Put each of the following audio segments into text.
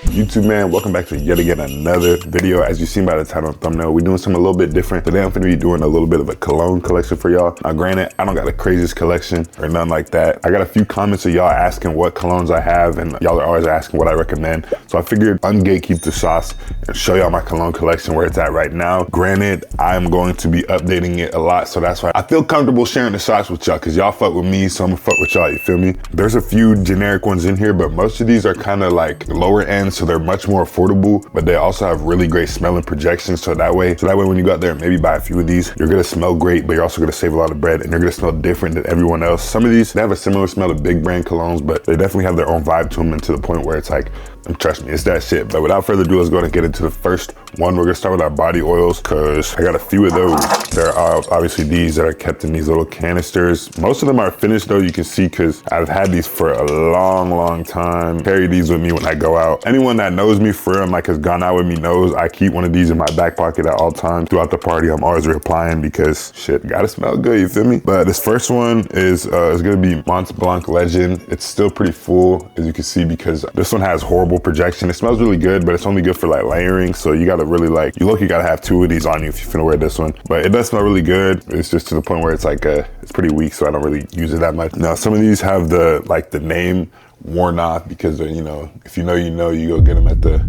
YouTube, man? Welcome back to yet again another video. As you've seen by the title and thumbnail, we're doing something a little bit different. Today I'm gonna be doing a little bit of a cologne collection for y'all. Now granted, I don't got the craziest collection or nothing like that. I got a few comments of y'all asking what colognes I have, and y'all are always asking what I recommend. So I figured ungatekeep the sauce and show y'all my cologne collection where it's at right now. Granted, I'm going to be updating it a lot, so that's why I feel comfortable sharing the sauce with y'all, because y'all fuck with me, so I'm gonna fuck with y'all, you feel me? There's a few generic ones in here, but most of these are kind of like lower end, so they're much more affordable, but they also have really great smelling projections. So that way when you go out there and maybe buy a few of these, you're gonna smell great, but you're also gonna save a lot of bread, and you're gonna smell different than everyone else. Some of these, they have a similar smell to big brand colognes, but they definitely have their own vibe to them, and to the point where it's like, trust me, it's that shit. But without further ado, let's go ahead and get into the first one. We're gonna start with our body oils, because I got a few of those. There are obviously these that are kept in these little canisters. Most of them are finished though, you can see, because I've had these for a long time. Carry these with me when I go out. Anyone that knows me for real and like has gone out with me knows I keep one of these in my back pocket at all times. Throughout the party, I'm always reapplying, because shit, gotta smell good, you feel me? But this first one is gonna be Mont Blanc Legend. It's still pretty full, as you can see, because this one has horrible projection. It smells really good, but it's only good for like layering, so you gotta really like, you gotta have two of these on you if you're finna wear this one. But it does smell really good. It's just to the point where it's like it's pretty weak, so I don't really use it that much. Now some of these have the name worn off, because you know, if you know, you go get them at the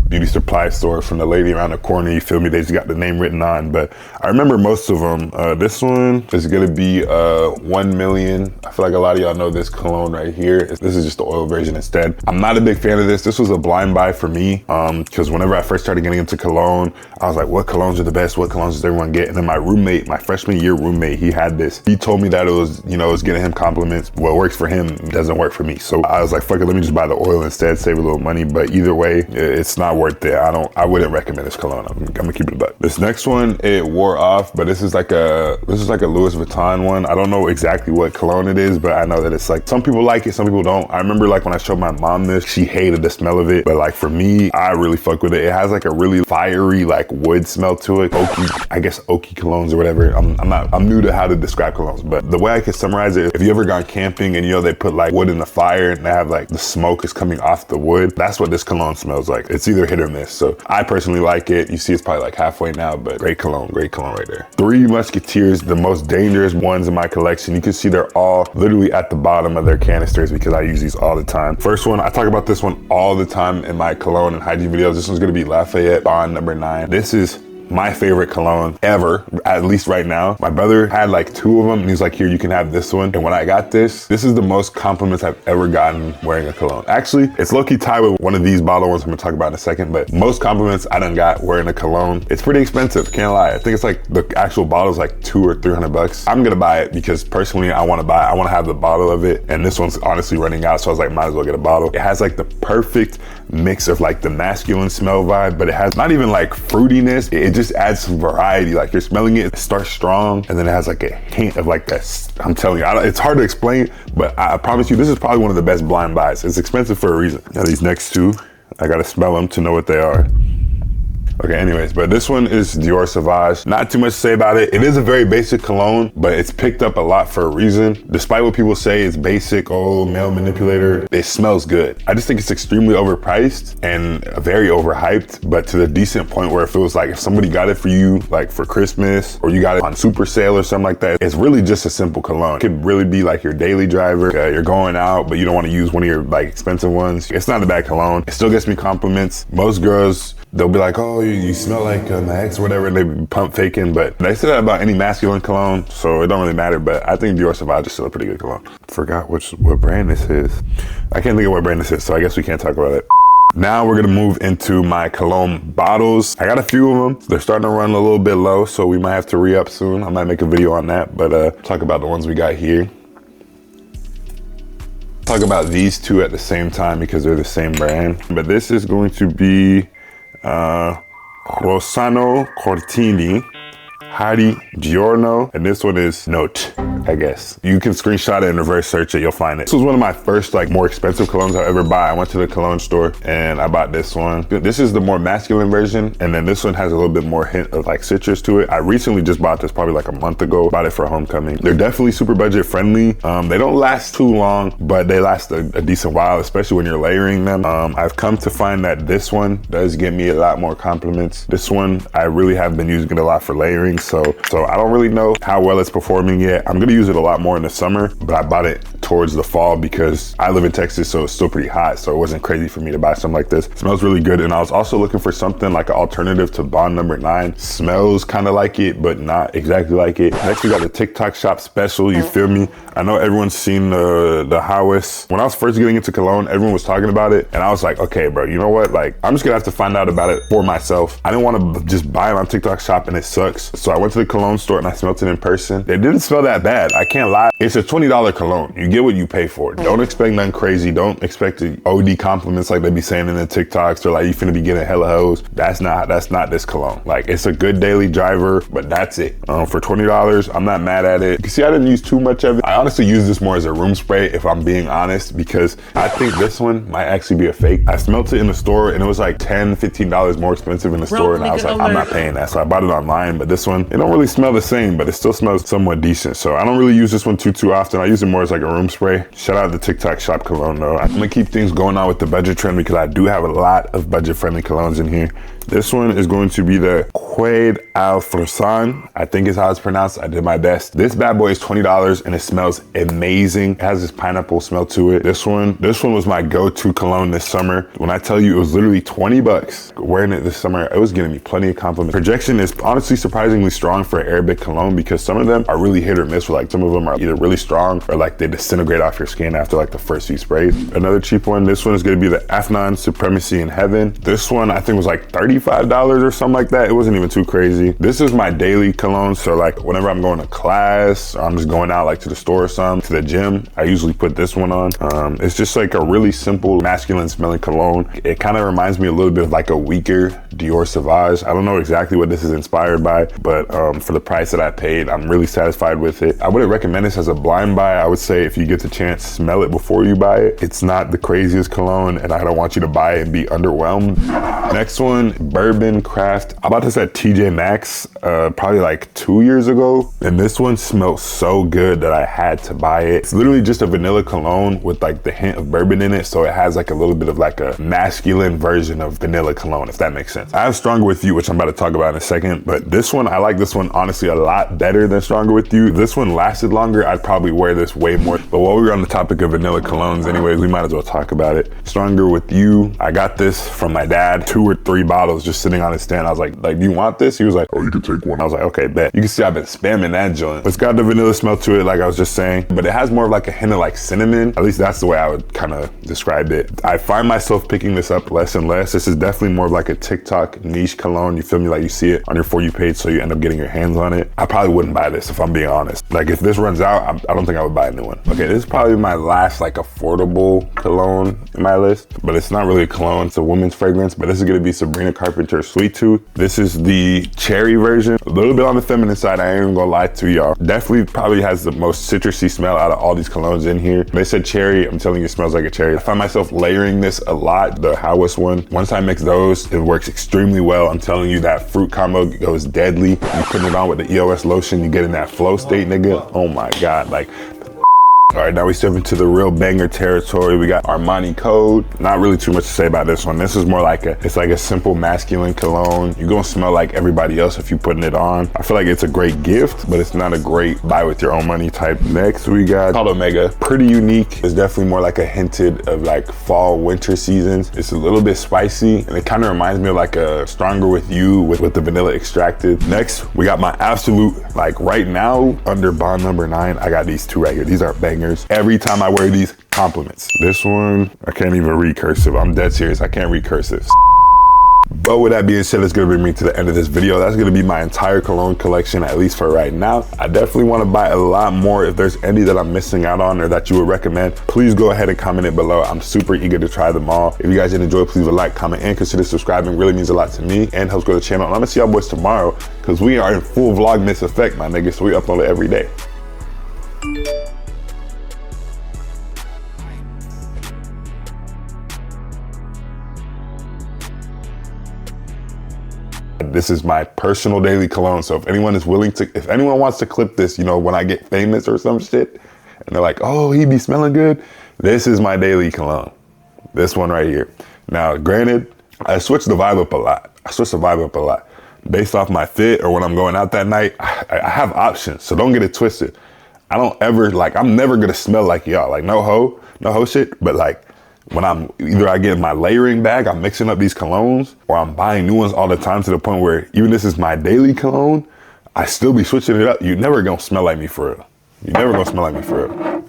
beauty supply store from the lady around the corner, you feel me? They just got the name written on. But I remember most of them. This one is gonna be 1 million. I feel like a lot of y'all know this cologne right here. This is just the oil version instead. I'm not a big fan of this. This was a blind buy for me, because whenever I first started getting into cologne, I was like, what colognes are the best? What colognes does everyone get? And then my roommate, my freshman year roommate, he had this. He told me that it was, you know, it was getting him compliments. What works for him doesn't work for me. So I was like, fuck it, let me just buy the oil instead, save a little money. But either way, it's not worth it. I wouldn't recommend this cologne. I'm gonna keep it a buck. This next one, it wore off, but this is like a Louis Vuitton one. I don't know exactly what cologne it is, but I know that it's like, some people like it, some people don't. I remember like when I showed my mom this, she hated the smell of it, but like for me, I really fuck with it. It has like a really fiery like wood smell to it. Oaky, I guess oaky colognes or whatever. I'm new to how to describe colognes, but the way I can summarize it, if you ever gone camping and you know they put like wood in the fire and they have like the smoke is coming off the wood, that's what this cologne smells like. It's either hit or miss. So I personally like it. You see it's probably like halfway now, but great cologne right there. Three Musketeers, the most dangerous ones in my collection. You can see they're all literally at the bottom of their canisters, because I use these all the time. First one, I talk about this one all the time in my cologne and hygiene videos. This one's gonna be Lafayette Bond number 9. This is my favorite cologne ever, at least right now. My brother had like 2 of them, and he's like, here, you can have this one. And when I got this is the most compliments I've ever gotten wearing a cologne. Actually, it's low-key tied with one of these bottle ones I'm gonna talk about in a second, but most compliments I done got wearing a cologne. It's pretty expensive, can't lie. I think it's like the actual bottle is like $200 or $300. I'm gonna buy it because personally I wanna buy it. I wanna have the bottle of it, and this one's honestly running out, so I was like, might as well get a bottle. It has like the perfect mix of like the masculine smell vibe, but it has not even like fruitiness. It just adds some variety. Like you're smelling it, it starts strong, and then it has like a hint of like that. I'm telling you, it's hard to explain, but I promise you, this is probably one of the best blind buys. It's expensive for a reason. Now these next 2, I gotta smell them to know what they are. Okay, anyways, but this one is Dior Sauvage. Not too much to say about it. It is a very basic cologne, but it's picked up a lot for a reason. Despite what people say it's basic, oh, male manipulator, it smells good. I just think it's extremely overpriced and very overhyped, but to the decent point where it feels like if somebody got it for you, like for Christmas, or you got it on super sale or something like that, it's really just a simple cologne. It could really be like your daily driver. You're going out, but you don't want to use one of your like expensive ones. It's not a bad cologne. It still gets me compliments. Most girls, they'll be like, oh, you smell like my ex or whatever, and they be pump faking, but they say that about any masculine cologne, so it don't really matter. But I think Dior Sauvage is still a pretty good cologne. Forgot what brand this is. I can't think of what brand this is, so I guess we can't talk about it. Now we're gonna move into my cologne bottles. I got a few of them. They're starting to run a little bit low, so we might have to re-up soon. I might make a video on that, but talk about the ones we got here. Talk about these 2 at the same time because they're the same brand. But this is going to be Rossano Cortini. Hadi Giorno, and this one is Note, I guess. You can screenshot it and reverse search it, you'll find it. This was one of my first like more expensive colognes I'll ever buy. I went to the cologne store and I bought this one. This is the more masculine version, and then this one has a little bit more hint of like citrus to it. I recently just bought this probably like a month ago. Bought it for homecoming. They're definitely super budget friendly. They don't last too long, but they last a decent while, especially when you're layering them. I've come to find that this one does give me a lot more compliments. This one, I really have been using it a lot for layering, so I don't really know how well it's performing yet. I'm gonna use it a lot more in the summer, but I bought it towards the fall because I live in Texas, so it's still pretty hot, so it wasn't crazy for me to buy something like this. It smells really good, and I was also looking for something like an alternative to Bond Number 9. Smells kind of like it, but not exactly like it. Next, we got the TikTok shop special, you feel me? I know everyone's seen the House. When I was first getting into cologne, everyone was talking about it, and I was like, okay, bro, you know what? Like, I'm just gonna have to find out about it for myself. I didn't want to just buy it on TikTok shop and it sucks. So I went to the cologne store and I smelled it in person. It didn't smell that bad. I can't lie. It's a $20 cologne. You get what you pay for. Don't expect nothing crazy. Don't expect the OD compliments like they be saying in the TikToks, or like you finna be getting hella hoes. That's not this cologne. Like, it's a good daily driver, but that's it. For $20, I'm not mad at it. You see, I didn't use too much of it. I honestly use this more as a room spray, if I'm being honest, because I think this one might actually be a fake. I smelled it in the store and it was like $10, $15 more expensive in the store, and I was like, I'm not paying that. So I bought it online, but this one, it don't really smell the same, but it still smells somewhat decent. So I don't really use this one too often. I use it more as like a room spray. Shout out to TikTok shop cologne though. I'm gonna keep things going on with the budget trend because I do have a lot of budget friendly colognes in here. This one is going to be the Quaid Al Frosan, I think is how it's pronounced. I did my best. This bad boy is $20 and it smells amazing. It has this pineapple smell to it. This one was my go-to cologne this summer. When I tell you it was literally 20 bucks, wearing it this summer, it was getting me plenty of compliments. Projection is honestly surprisingly strong for Arabic cologne because some of them are really hit or miss. Like, some of them are either really strong or like they disintegrate off your skin after like the first few sprays. Another cheap one, this one is gonna be the Afnan Supremacy in Heaven. This one I think was like $35 or something like that. It wasn't even too crazy. This is my daily cologne, so like whenever I'm going to class or I'm just going out like to the store or something, to the gym, I usually put this one on. It's just like a really simple masculine smelling cologne. It kind of reminds me a little bit of like a weaker Dior Sauvage. I don't know exactly what this is inspired by, but for the price that I paid, I'm really satisfied with it. I wouldn't recommend this as a blind buy. I would say if you get the chance, smell it before you buy it. It's not the craziest cologne and I don't want you to buy it and be underwhelmed. Next one, Bourbon Craft. I bought this at TJ Maxx probably like 2 years ago, and this one smells so good that I had to buy it. It's literally just a vanilla cologne with like the hint of bourbon in it, so it has like a little bit of like a masculine version of vanilla cologne, if that makes sense. I have Stronger With You, which I'm about to talk about in a second, but this one, I like this one honestly a lot better than Stronger With You. This one lasted longer. I'd probably wear this way more, but while we were on the topic of vanilla colognes anyways, we might as well talk about it. Stronger With You, I got this from my dad, 2 or 3 bottles just sitting on his stand. I was like, do you want this? He was like, oh, you can take one. I was like, okay, bet. You can see I've been spamming that joint. It's got the vanilla smell to it, like I was just saying, but it has more of like a hint of like cinnamon. At least that's the way I would kind of describe it. I find myself picking this up less and less. This is definitely more of like a TikTok niche cologne. You feel me? Like you see it on your For You page, so you end up getting your hands on it. I probably wouldn't buy this if I'm being honest. Like if this runs out, I don't think I would buy a new one. Okay, this is probably my last like affordable cologne in my list, but it's not really a cologne. It's a woman's fragrance, but this is gonna be Sabrina Carpenter's Sweet Tooth. This is the cherry version. A little bit on the feminine side, I ain't even gonna lie to y'all. Definitely probably has the most citrusy smell out of all these colognes in here. They said cherry, I'm telling you, it smells like a cherry. I find myself layering this a lot, the House one. Once I mix those, it works extremely well. I'm telling you, that fruit combo goes deadly. You put it on with the EOS lotion, you get in that flow state, nigga. Oh my God, like, all right, now we step into the real banger territory. We got Armani Code. Not really too much to say about this one. This is more like it's like a simple masculine cologne. You're gonna smell like everybody else if you're putting it on. I feel like it's a great gift, but it's not a great buy with your own money type. Next, we got called Omega. Pretty unique. It's definitely more like a hinted of like fall, winter seasons. It's a little bit spicy, and it kind of reminds me of like a Stronger With You with the vanilla extracted. Next, we got my absolute, like right now, under Bond Number 9, I got these 2 right here. These are bangers. Every time I wear these, compliments. This one, I can't even read cursive. I'm dead serious. I can't read cursive. But with that being said, it's gonna bring me to the end of this video. That's gonna be my entire cologne collection, at least for right now. I definitely wanna buy a lot more. If there's any that I'm missing out on or that you would recommend, please go ahead and comment it below. I'm super eager to try them all. If you guys did enjoy, please leave a like, comment, and consider subscribing. It really means a lot to me and helps grow the channel. And I'm gonna see y'all boys tomorrow because we are in full Vlogmas effect, my niggas. So we upload it every day. This is my personal daily cologne. So if anyone is willing to, if anyone wants to clip this, you know, when I get famous or some shit, and they're like, oh, he be smelling good, this is my daily cologne. This one right here. Now, granted, I switch the vibe up a lot. Based off my fit or when I'm going out that night, I have options. So don't get it twisted. I don't ever, like, I'm never gonna smell like y'all. Like, no ho shit. But like, when I'm either I get in my layering bag, I'm mixing up these colognes, or I'm buying new ones all the time to the point where even this is my daily cologne, I still be switching it up. You never gonna smell like me for real. You never gonna smell like me for real.